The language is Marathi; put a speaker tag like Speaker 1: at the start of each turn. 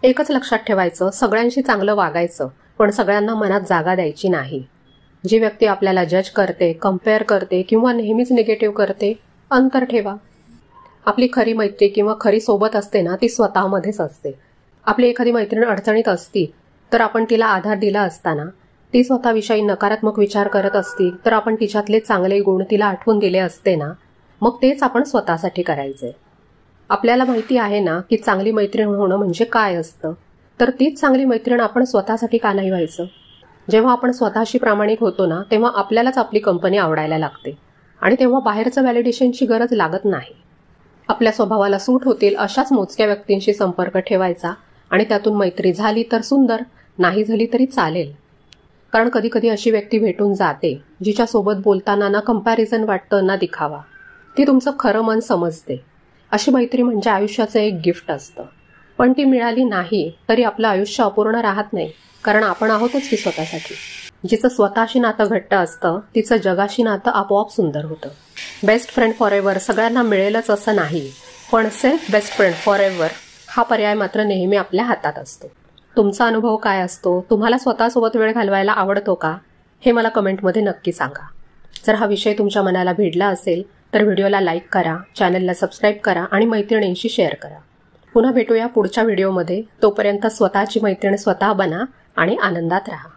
Speaker 1: एकच लक्षात ठेवायचं, सगळ्यांशी चांगलं वागायचं, पण सगळ्यांना मनात जागा द्यायची नाही. जी व्यक्ती आपल्याला जज करते, कंपेअर करते किंवा नेहमीच निगेटिव्ह करते, अंतर ठेवा. आपली खरी मैत्री किंवा खरी सोबत असते ना, ती स्वतःमध्येच असते. आपली एखादी मैत्रीण अडचणीत असती तर आपण तिला आधार दिला असताना ती स्वतःविषयी नकारात्मक विचार करत असती तर आपण तिच्यातले चांगले गुण तिला आठवून दिले असते ना, मग तेच आपण स्वतःसाठी करायचे. आपल्याला माहिती आहे ना की चांगली मैत्रीण होणं म्हणजे काय असतं, तर तीच चांगली मैत्रीण आपण स्वतःसाठी का नाही व्हायचं? जेव्हा आपण स्वतःशी प्रामाणिक होतो ना, तेव्हा आपल्यालाच आपली कंपनी आवडायला लागते आणि तेव्हा बाहेरचं व्हॅलिडेशनची गरज लागत नाही. आपल्या स्वभावाला सूट होतील अशाच मोजक्या व्यक्तींशी संपर्क ठेवायचा आणि त्यातून मैत्री झाली तर सुंदर, नाही झाली तरी चालेल. कारण कधी कधी अशी व्यक्ती भेटून जाते जिच्यासोबत बोलताना ना कंपॅरिझन वाटतं ना दिखावा. ती तुमचं खरं मन समजते. अशी मैत्री म्हणजे आयुष्याचं एक गिफ्ट असतं. पण ती मिळाली नाही तरी आपलं आयुष्य अपूर्ण राहत नाही, कारण आपण आहोतच की स्वतःसाठी. जिचं स्वतःशी नातं घट्ट असतं तिचं जगाशी नातं आपोआप सुंदर होतं. बेस्ट फ्रेंड फॉर एव्हर सगळ्यांना मिळेलच असं नाही, पण self best friend for ever हा पर्याय मात्र नेहमी आपल्या हातात असतो. तुमचा अनुभव काय असतो? तुम्हाला स्वतःसोबत वेळ घालवायला आवडतो का? हे मला कमेंटमध्ये नक्की सांगा. जर हा विषय तुमच्या मनाला भिडला असेल तर व्हिडिओला लाईक करा, चॅनलला सबस्क्राईब करा आणि मैत्रिणींशी शेअर करा. पुन्हा भेटूया पुढच्या व्हिडिओमध्ये. तोपर्यंत स्वतःची मैत्रीण स्वतः बना आणि आनंदात राहा.